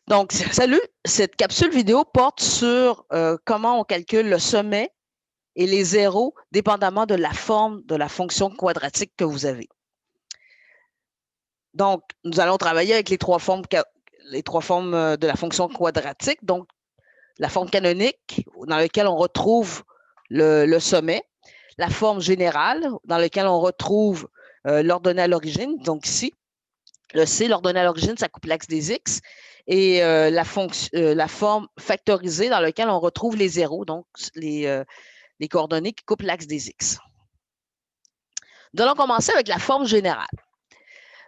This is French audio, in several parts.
Donc, salut, cette capsule vidéo porte sur comment on calcule le sommet et les zéros dépendamment de la forme de la fonction quadratique que vous avez. Donc, nous allons travailler avec les trois formes de la fonction quadratique. Donc, la forme canonique dans laquelle on retrouve le sommet, la forme générale dans laquelle on retrouve l'ordonnée à l'origine. Donc, ici, le C, l'ordonnée à l'origine, ça coupe l'axe des X. Et la forme factorisée dans laquelle on retrouve les zéros, donc les coordonnées qui coupent l'axe des X. Nous allons commencer avec la forme générale.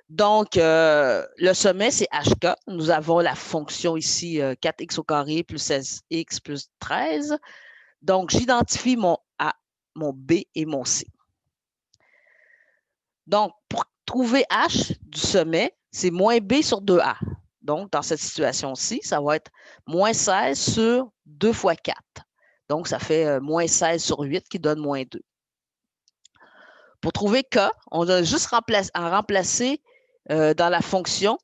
Donc, le sommet, c'est HK. Nous avons la fonction ici 4x au carré plus 16x plus 13. Donc, j'identifie mon A, mon B et mon C. Donc, pour trouver H du sommet, c'est moins B sur 2A. Donc, dans cette situation-ci, ça va être moins 16 sur 2 fois 4. Donc, ça fait moins 16 sur 8 qui donne moins 2. Pour trouver K, on a juste remplacer dans la fonction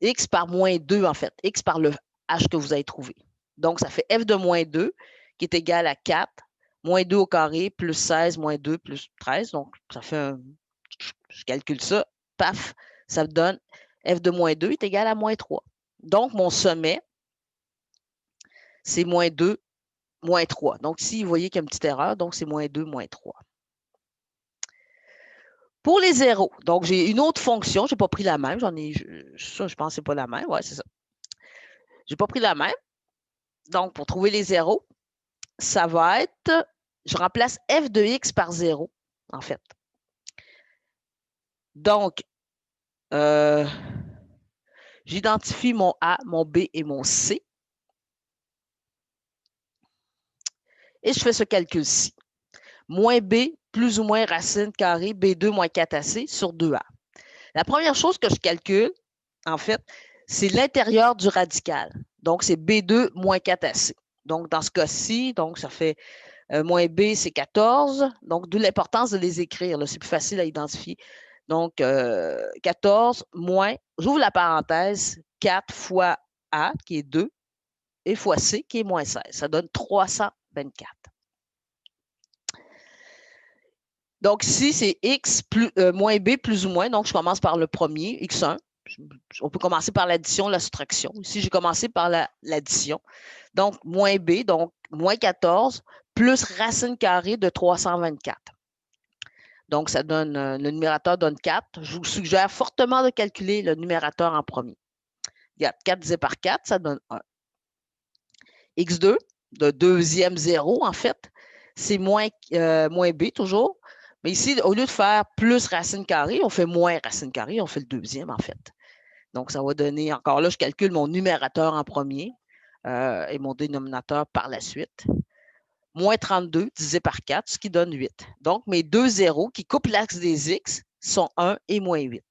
x par moins 2, en fait, x par le h que vous avez trouvé. Donc, ça fait f de moins 2 qui est égal à 4, moins 2 au carré, plus 16, moins 2, plus 13. Donc, ça fait je calcule ça, paf, ça me donne f de moins 2 est égal à moins 3. Donc, mon sommet, c'est moins 2, moins 3. Donc, ici, vous voyez qu'il y a une petite erreur, donc c'est moins 2, moins 3. Pour les zéros, donc j'ai une autre fonction, je n'ai pas pris la même, je pense que ce n'est pas la même, ouais, c'est ça. Je n'ai pas pris la même. Donc, pour trouver les zéros, ça va être, je remplace f de x par 0, en fait. Donc, j'identifie mon A, mon B et mon C. Et je fais ce calcul-ci. Moins B plus ou moins racine carrée B2 moins 4AC sur 2A. La première chose que je calcule, en fait, c'est l'intérieur du radical. Donc, c'est B2 moins 4AC. Donc, dans ce cas-ci, donc ça fait moins B, c'est 14. Donc, d'où l'importance de les écrire. C'est plus facile à identifier. Donc, 14 moins, j'ouvre la parenthèse, 4 fois A, qui est 2, et fois C, qui est moins 16. Ça donne 324. Donc, ici, c'est X plus, moins B plus ou moins. Donc, je commence par le premier, X1. On peut commencer par l'addition, la soustraction. Ici, j'ai commencé par l'addition. Donc, moins B, donc moins 14, plus racine carrée de 324. Donc, ça donne, le numérateur donne 4. Je vous suggère fortement de calculer le numérateur en premier. Regarde, 4 divisé par 4, ça donne 1. X2, le deuxième zéro, en fait, c'est moins B toujours. Mais ici, au lieu de faire plus racine carrée, on fait moins racine carrée, on fait le deuxième, en fait. Donc, ça va donner, encore là, je calcule mon numérateur en premier et mon dénominateur par la suite. Moins 32 divisé par 4, ce qui donne 8. Donc, mes deux zéros qui coupent l'axe des X sont 1 et moins 8.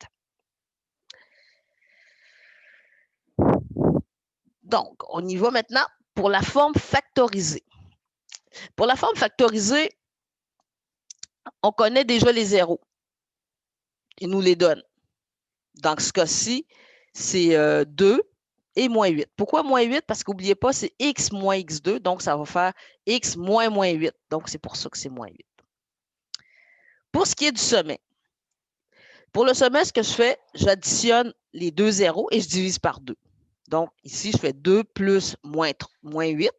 Donc, on y va maintenant pour la forme factorisée. Pour la forme factorisée, on connaît déjà les zéros. Il nous les donne. Dans ce cas-ci, c'est 2 et moins 8. Pourquoi moins 8? Parce qu'oubliez pas, c'est x moins x2, donc ça va faire x moins moins 8. Donc, c'est pour ça que c'est moins 8. Pour ce qui est du sommet, pour le sommet, ce que je fais, j'additionne les deux zéros et je divise par 2. Donc, ici, je fais 2 plus moins 8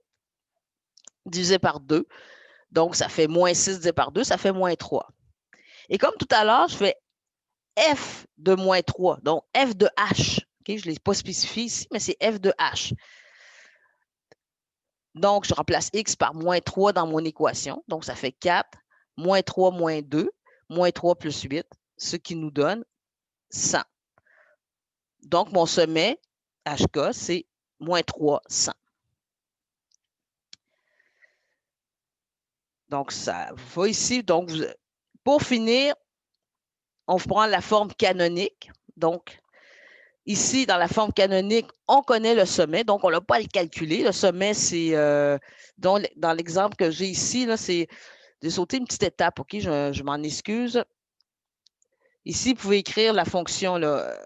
divisé par 2. Donc, ça fait moins 6 divisé par 2, ça fait moins 3. Et comme tout à l'heure, je fais f de moins 3, donc f de h. Okay, je ne l'ai pas spécifié ici, mais c'est f de h. Donc, je remplace x par moins 3 dans mon équation. Donc, ça fait 4, moins 3, moins 2, moins 3 plus 8, ce qui nous donne 100. Donc, mon sommet, HK, c'est moins 3, 100. Donc, ça va ici. Donc, pour finir, on prend la forme canonique. Donc, ici, dans la forme canonique, on connaît le sommet, donc on n'a pas à le calculer. Le sommet, c'est, dans l'exemple que j'ai ici, c'est, j'ai sauté une petite étape, OK? Je m'en excuse. Ici, vous pouvez écrire la fonction, là,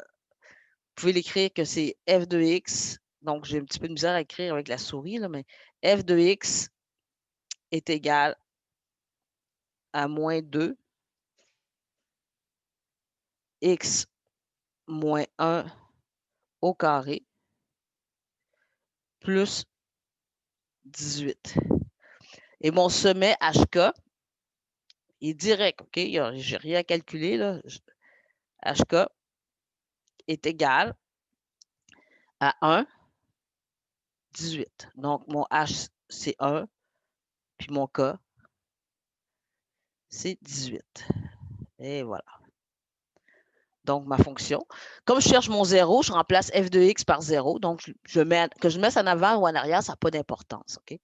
pouvez l'écrire que c'est f de x. Donc, j'ai un petit peu de misère à écrire avec la souris, là, mais f de x est égal à moins 2 x moins 1 au carré plus 18. Et mon sommet HK est direct, OK? Je n'ai rien à calculer, là. HK est égal à 1, 18. Donc, mon H, c'est 1, puis mon K, c'est 18. Et voilà. Donc, ma fonction. Comme je cherche mon 0, je remplace f de x par 0. Donc, que je mette en avant ou en arrière, ça n'a pas d'importance. OK?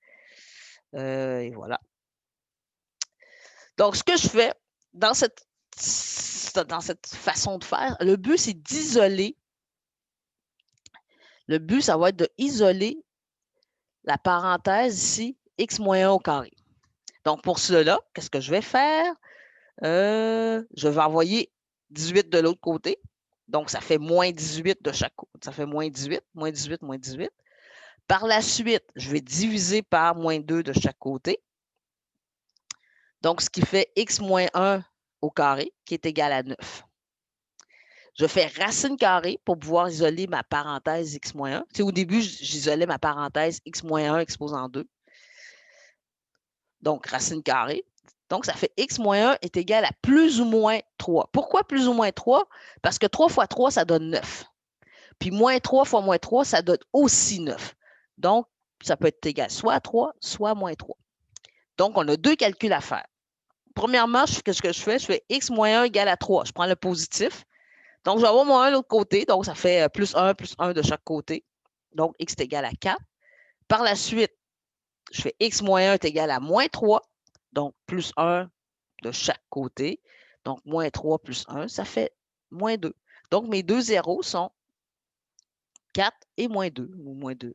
Et voilà. Donc, ce que je fais dans cette façon de faire, le but, c'est d'isoler. Le but, ça va être d'isoler la parenthèse ici, x moins 1 au carré. Donc, pour cela, qu'est-ce que je vais faire? Je vais envoyer 18 de l'autre côté. Donc, ça fait moins 18 de chaque côté. Ça fait moins 18, moins 18, moins 18. Par la suite, je vais diviser par moins 2 de chaque côté. Donc, ce qui fait x moins 1 au carré, qui est égal à 9. Je fais racine carrée pour pouvoir isoler ma parenthèse x moins 1. Tu sais, au début, j'isolais ma parenthèse x moins 1 exposant 2. Donc, racine carrée. Donc, ça fait x moins 1 est égal à plus ou moins 3. Pourquoi plus ou moins 3? Parce que 3 fois 3, ça donne 9. Puis moins 3 fois moins 3, ça donne aussi 9. Donc, ça peut être égal soit à 3, soit à moins 3. Donc, on a deux calculs à faire. Premièrement, qu'est-ce que je fais? Je fais x moins 1 égale à 3. Je prends le positif. Donc, je vais avoir mon 1 de l'autre côté. Donc, ça fait plus 1 de chaque côté. Donc, x est égal à 4. Par la suite, je fais x moins 1 est égal à moins 3. Donc, plus 1 de chaque côté. Donc, moins 3 plus 1, ça fait moins 2. Donc, mes deux zéros sont 4 et moins 2, ou moins 2.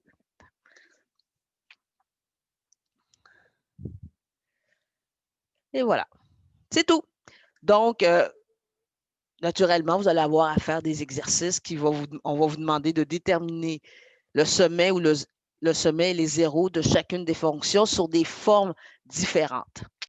Et voilà. C'est tout. Donc, naturellement, vous allez avoir à faire des exercices on va vous demander de déterminer le sommet ou le sommet et les zéros de chacune des fonctions sur des formes différentes.